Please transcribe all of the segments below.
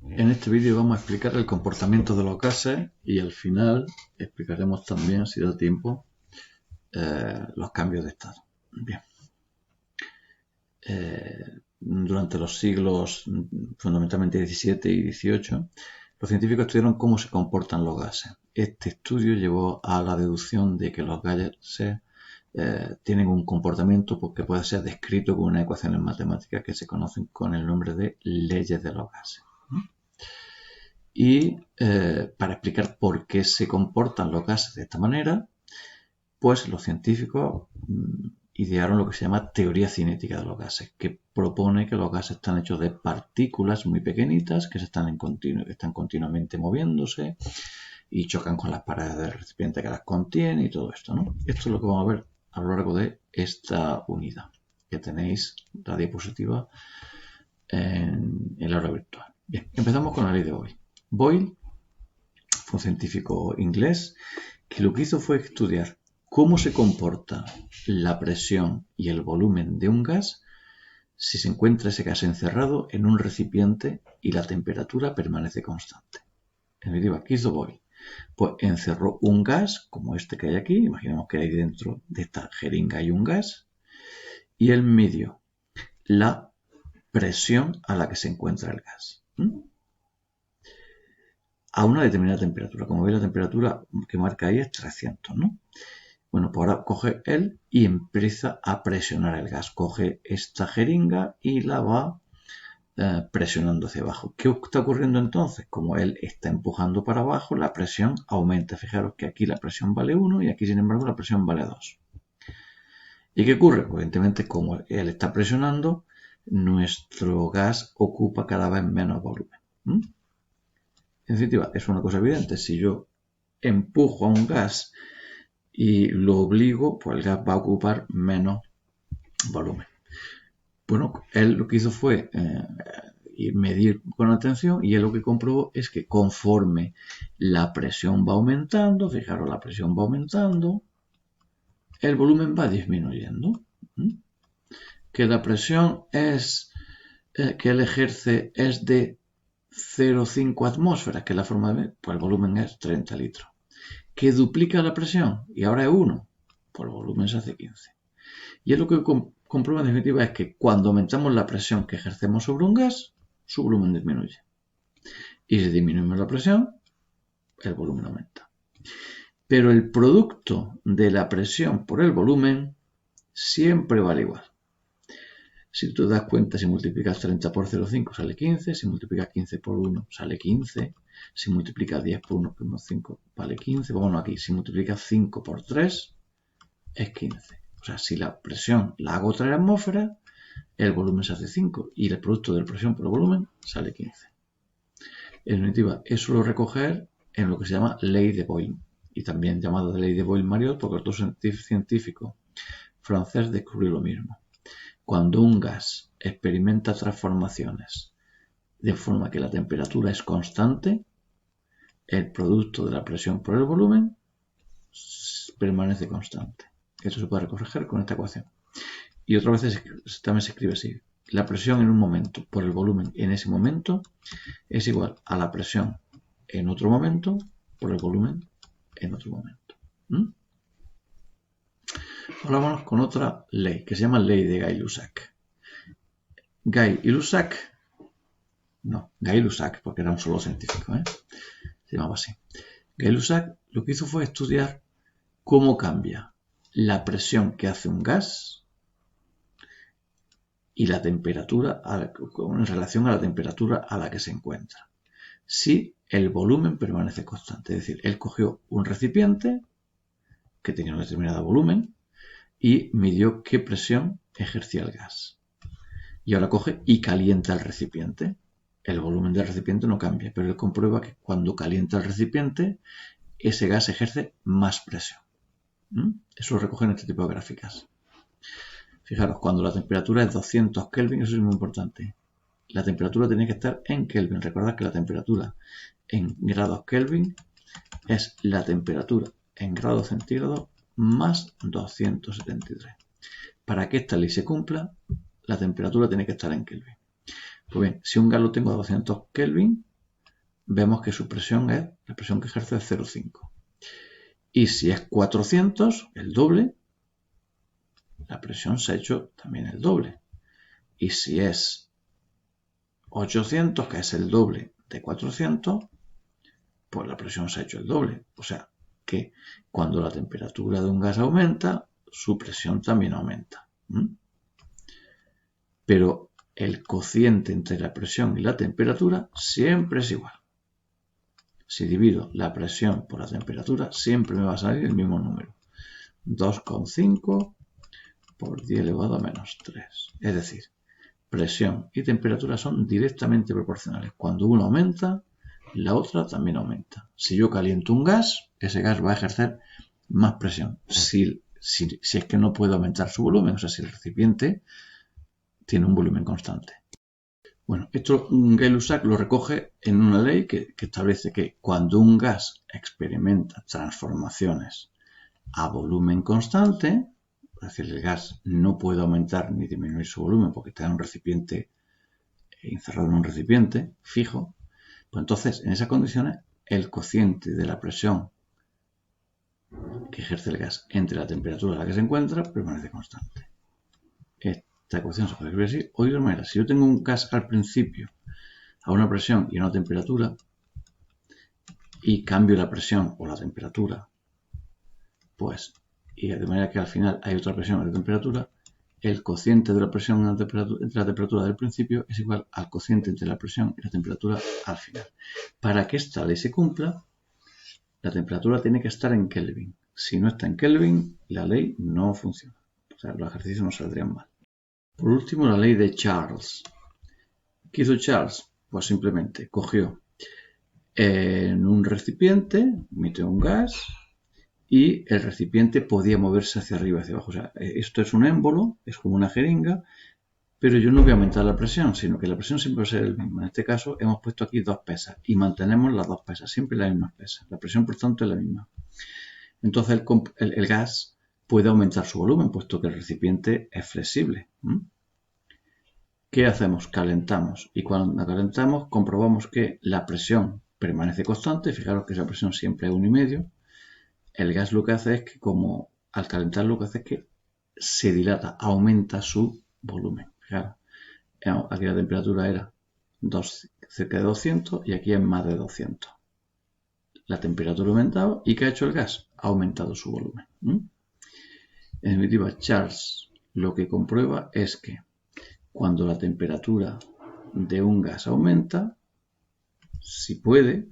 En este vídeo vamos a explicar el comportamiento de los gases y al final explicaremos también, si da tiempo, los cambios de estado. Bien. Durante los siglos fundamentalmente XVII y XVIII, los científicos estudiaron cómo se comportan los gases. Este estudio llevó a la deducción de que los gases tienen un comportamiento que puede ser descrito con unas ecuaciones matemáticas que se conocen con el nombre de leyes de los gases. Y para explicar por qué se comportan los gases de esta manera, pues los científicos idearon lo que se llama teoría cinética de los gases, que propone que los gases están hechos de partículas muy pequeñitas que están continuamente moviéndose y chocan con las paredes del recipiente que las contiene y todo esto, ¿no? Esto es lo que vamos a ver a lo largo de esta unidad, que tenéis la diapositiva en el aula virtual. Bien, empezamos con la ley de Boyle. Boyle fue un científico inglés que lo que hizo fue estudiar cómo se comporta la presión y el volumen de un gas si se encuentra ese gas encerrado en un recipiente y la temperatura permanece constante. En definitiva, ¿qué hizo Boyle? Pues encerró un gas, como este que hay aquí, imaginemos que hay dentro de esta jeringa hay un gas, y él midió la presión a la que se encuentra el gas. A una determinada temperatura. Como veis, la temperatura que marca ahí es 300, ¿no? Bueno, pues ahora coge él y empieza a presionar el gas. Coge esta jeringa y la va presionando hacia abajo. ¿Qué está ocurriendo entonces? Como él está empujando para abajo, la presión aumenta. Fijaros que aquí la presión vale 1 y aquí, sin embargo, la presión vale 2. ¿Y qué ocurre? Pues, evidentemente, como él está presionando, nuestro gas ocupa cada vez menos volumen. En definitiva, es una cosa evidente. Si yo empujo a un gas y lo obligo, pues el gas va a ocupar menos volumen. Bueno, él lo que hizo fue medir con atención y él lo que comprobó es que conforme la presión va aumentando, fijaros, la presión va aumentando, el volumen va disminuyendo. Que la presión que él ejerce es de 0,5 atmósferas, que es la forma de ver, pues el volumen es 30 litros. Que duplica la presión y ahora es 1, pues el volumen se hace 15. Y es lo que comprueba en definitiva es que cuando aumentamos la presión que ejercemos sobre un gas, su volumen disminuye. Y si disminuimos la presión, el volumen aumenta. Pero el producto de la presión por el volumen siempre vale igual. Si tú te das cuenta, si multiplicas 30 por 0,5 sale 15, si multiplicas 15 por 1 sale 15, si multiplicas 10 por 1,5 vale 15, bueno, aquí si multiplicas 5 por 3 es 15. O sea, si la presión la hago 3 atmósferas, el volumen se hace 5 y el producto de la presión por el volumen sale 15. En definitiva, eso lo recoger en lo que se llama ley de Boyle y también llamado de ley de Boyle-Mariotte porque otro científico francés descubrió lo mismo. Cuando un gas experimenta transformaciones de forma que la temperatura es constante, el producto de la presión por el volumen permanece constante. Esto se puede recoger con esta ecuación. Y otras veces también se escribe así. La presión en un momento por el volumen en ese momento es igual a la presión en otro momento por el volumen en otro momento. Ahora vamos con otra ley que se llama ley de Gay-Lussac. Gay-Lussac, porque era un solo científico, se llamaba así. Gay-Lussac lo que hizo fue estudiar cómo cambia la presión que hace un gas y la temperatura en relación a la temperatura a la que se encuentra. Si el volumen permanece constante, es decir, él cogió un recipiente que tenía un determinado volumen y midió qué presión ejercía el gas. Y ahora coge y calienta el recipiente. El volumen del recipiente no cambia, pero él comprueba que cuando calienta el recipiente, ese gas ejerce más presión. Eso lo recoge en este tipo de gráficas. Fijaros, cuando la temperatura es 200 Kelvin, eso es muy importante. La temperatura tiene que estar en Kelvin. Recordad que la temperatura en grados Kelvin es la temperatura en grados centígrados más 273. Para que esta ley se cumpla, la temperatura tiene que estar en Kelvin. Pues bien, si un gas lo tengo a 200 Kelvin, vemos que su presión es, la presión que ejerce es 0,5. Y si es 400, el doble, la presión se ha hecho también el doble. Y si es 800, que es el doble de 400, pues la presión se ha hecho el doble. O sea, que cuando la temperatura de un gas aumenta, su presión también aumenta. Pero el cociente entre la presión y la temperatura siempre es igual. Si divido la presión por la temperatura, siempre me va a salir el mismo número. 2,5 por 10 elevado a menos 3. Es decir, presión y temperatura son directamente proporcionales. Cuando uno aumenta, la otra también aumenta. Si yo caliento un gas, ese gas va a ejercer más presión. Si es que no puede aumentar su volumen, o sea, si el recipiente tiene un volumen constante. Bueno, esto Gay-Lussac lo recoge en una ley que establece que cuando un gas experimenta transformaciones a volumen constante, es decir, el gas no puede aumentar ni disminuir su volumen porque está en un recipiente, encerrado en un recipiente fijo, pues entonces en esas condiciones el cociente de la presión que ejerce el gas entre la temperatura a la que se encuentra permanece constante. Esta ecuación se puede escribir así o de otra manera. Si yo tengo un gas al principio a una presión y a una temperatura y cambio la presión o la temperatura, pues, y de manera que al final hay otra presión o temperatura, el cociente de la presión entre la temperatura del principio es igual al cociente entre la presión y la temperatura al final. Para que esta ley se cumpla, la temperatura tiene que estar en Kelvin. Si no está en Kelvin, la ley no funciona. O sea, los ejercicios no saldrían mal. Por último, la ley de Charles. ¿Qué hizo Charles? Pues simplemente cogió en un recipiente, metió un gas y el recipiente podía moverse hacia arriba y hacia abajo. O sea, esto es un émbolo, es como una jeringa, pero yo no voy a aumentar la presión, sino que la presión siempre va a ser el mismo. En este caso hemos puesto aquí dos pesas y mantenemos las dos pesas, siempre las mismas pesas. La presión, por tanto, es la misma. Entonces el gas puede aumentar su volumen, puesto que el recipiente es flexible. ¿Qué hacemos? Calentamos. Y cuando calentamos comprobamos que la presión permanece constante. Fijaros que esa presión siempre es 1,5. El gas lo que hace es que, como al calentar, lo que hace es que se dilata, aumenta su volumen. Fijaros, aquí la temperatura era cerca de 200 y aquí es más de 200. La temperatura ha aumentado y ¿qué ha hecho el gas? Ha aumentado su volumen. En definitiva, Charles lo que comprueba es que cuando la temperatura de un gas aumenta, si puede,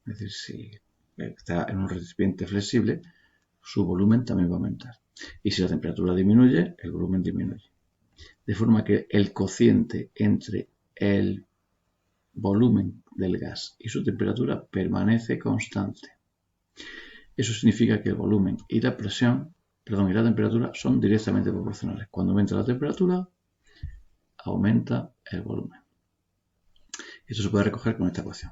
es decir, si está en un recipiente flexible, su volumen también va a aumentar. Y si la temperatura disminuye, el volumen disminuye. De forma que el cociente entre el volumen del gas y su temperatura permanece constante. Eso significa que el volumen y la temperatura son directamente proporcionales. Cuando aumenta la temperatura, aumenta el volumen. Esto se puede recoger con esta ecuación.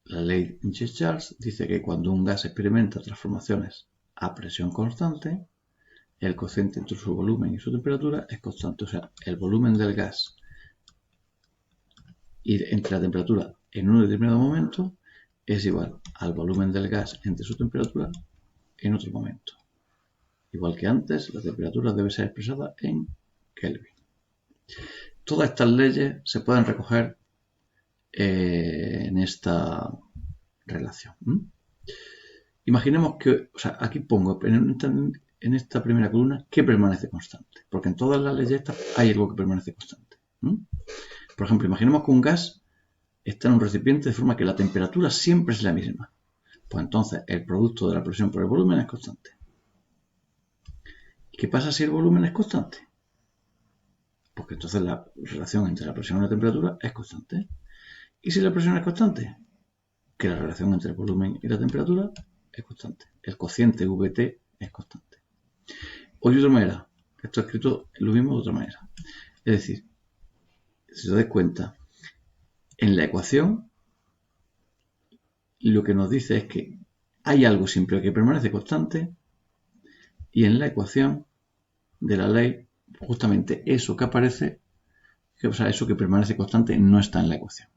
La ley de Charles dice que cuando un gas experimenta transformaciones a presión constante, el cociente entre su volumen y su temperatura es constante. O sea, el volumen del gas y entre la temperatura en un determinado momento es igual al volumen del gas entre su temperatura en otro momento. Igual que antes, la temperatura debe ser expresada en Kelvin. Todas estas leyes se pueden recoger en esta relación. Imaginemos que, o sea, aquí pongo en esta primera columna que permanece constante, porque en todas las leyes estas hay algo que permanece constante. Por ejemplo, imaginemos que un gas está en un recipiente de forma que la temperatura siempre es la misma. Pues entonces el producto de la presión por el volumen es constante. ¿Y qué pasa si el volumen es constante? Porque entonces la relación entre la presión y la temperatura es constante. ¿Y si la presión es constante? Que la relación entre el volumen y la temperatura es constante. El cociente Vt es constante. O de otra manera, esto escrito lo mismo de otra manera. Es decir, si os dais cuenta, en la ecuación lo que nos dice es que hay algo siempre que permanece constante y en la ecuación de la ley justamente eso que aparece, o sea, eso que permanece constante no está en la ecuación.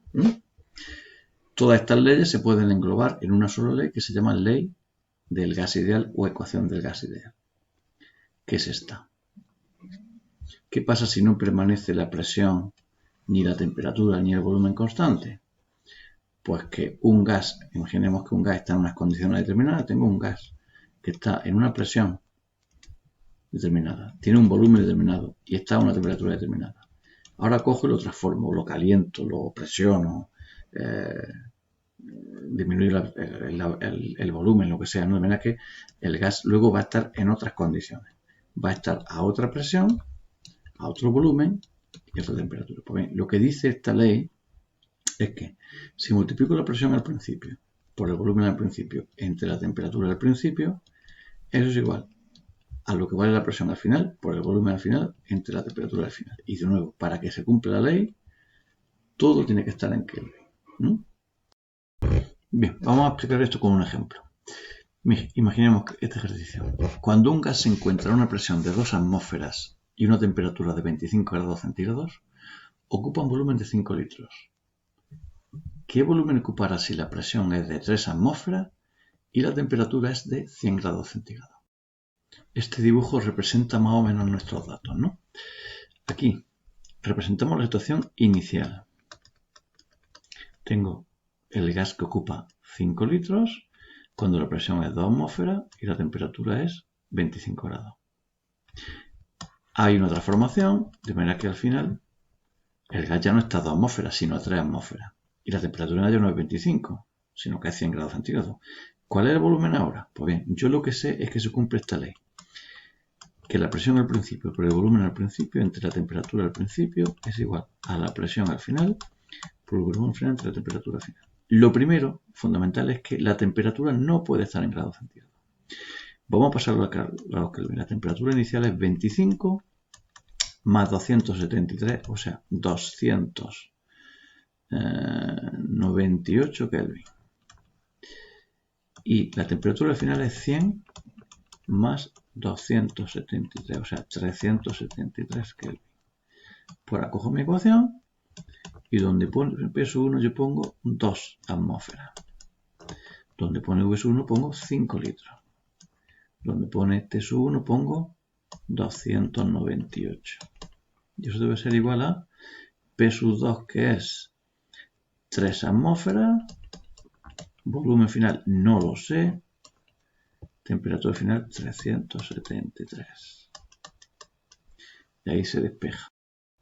Todas estas leyes se pueden englobar en una sola ley que se llama ley del gas ideal o ecuación del gas ideal, que es esta. ¿Qué pasa si no permanece la presión, ni la temperatura, ni el volumen constante? Pues que un gas, imaginemos que un gas está en unas condiciones determinadas, tengo un gas que está en una presión determinada, tiene un volumen determinado y está a una temperatura determinada. Ahora cojo y lo transformo, lo caliento, lo presiono, disminuir el volumen, lo que sea, ¿no? De manera que el gas luego va a estar en otras condiciones. Va a estar a otra presión, a otro volumen y a otra temperatura. Pues bien, lo que dice esta ley es que si multiplico la presión al principio por el volumen al principio entre la temperatura al principio, eso es igual a lo que vale la presión al final por el volumen al final entre la temperatura al final. Y de nuevo, para que se cumpla la ley, todo tiene que estar en Kelvin, ¿no? Bien, vamos a explicar esto con un ejemplo. Imaginemos este ejercicio. Cuando un gas se encuentra a una presión de 2 atmósferas y una temperatura de 25 grados centígrados, ocupa un volumen de 5 litros. ¿Qué volumen ocupará si la presión es de 3 atmósferas y la temperatura es de 100 grados centígrados? Este dibujo representa más o menos nuestros datos, ¿no? Aquí representamos la situación inicial. Tengo el gas que ocupa 5 litros cuando la presión es 2 atmósferas y la temperatura es 25 grados. Hay una transformación, de manera que al final el gas ya no está a 2 atmósferas, sino a 3 atmósferas. Y la temperatura ya no es 25, sino que es 100 grados centígrados. ¿Cuál es el volumen ahora? Pues bien, yo lo que sé es que se cumple esta ley. Que la presión al principio por el volumen al principio entre la temperatura al principio es igual a la presión al final por el volumen final entre la temperatura final. Lo primero, fundamental, es que la temperatura no puede estar en grados centígrados. Vamos a pasarlo a grados Kelvin. La temperatura inicial es 25 más 273, o sea, 298 Kelvin. Y la temperatura final es 100 más 273, o sea, 373 Kelvin. Pues ahora cojo mi ecuación y donde pone peso 1 yo pongo 2 atmósferas. Donde pone V1 pongo 5 litros. Donde pone T1 pongo 298. Y eso debe ser igual a P2, que es 3 atmósferas. Volumen final no lo sé. Temperatura final 373. Y ahí se despeja.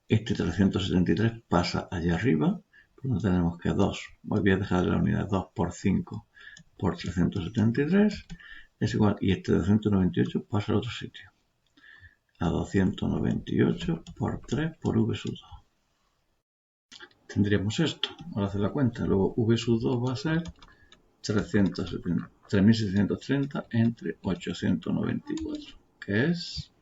Este 373 pasa allá arriba. Por lo tanto tenemos que 2. Voy a dejar la unidad 2 por 5 por 373. Es igual. Y este 298 pasa al otro sitio. A 298 por 3 por V2. Tendríamos esto. Ahora hacer la cuenta. Luego V2 va a ser 3.730 entre 894, que es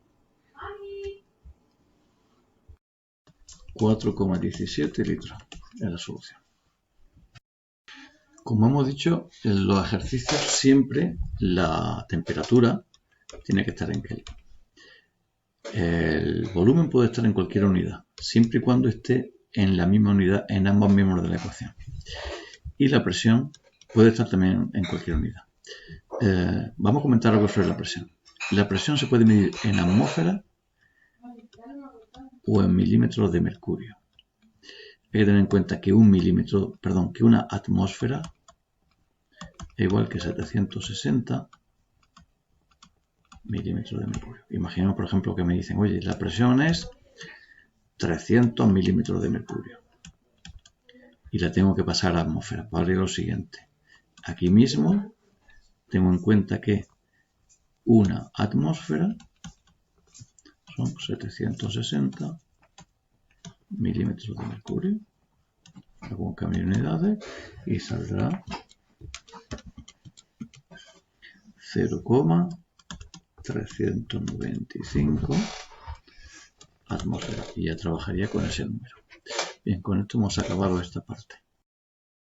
4,17 litros en la solución. Como hemos dicho, en los ejercicios siempre la temperatura tiene que estar en Kelvin. El volumen puede estar en cualquier unidad, siempre y cuando esté en la misma unidad en ambos miembros de la ecuación. Y la presión puede estar también en cualquier unidad. Vamos a comentar algo sobre la presión. La presión se puede medir en atmósferas o en milímetros de mercurio. Hay que tener en cuenta que una atmósfera es igual que 760 milímetros de mercurio. Imaginemos, por ejemplo, que me dicen, oye, la presión es 300 milímetros de mercurio y la tengo que pasar a atmósfera. Vale, lo siguiente. Aquí mismo tengo en cuenta que una atmósfera son 760 milímetros de mercurio. Hago un cambio de unidades y saldrá 0,395 atmósferas. Y ya trabajaría con ese número. Bien, con esto hemos acabado esta parte.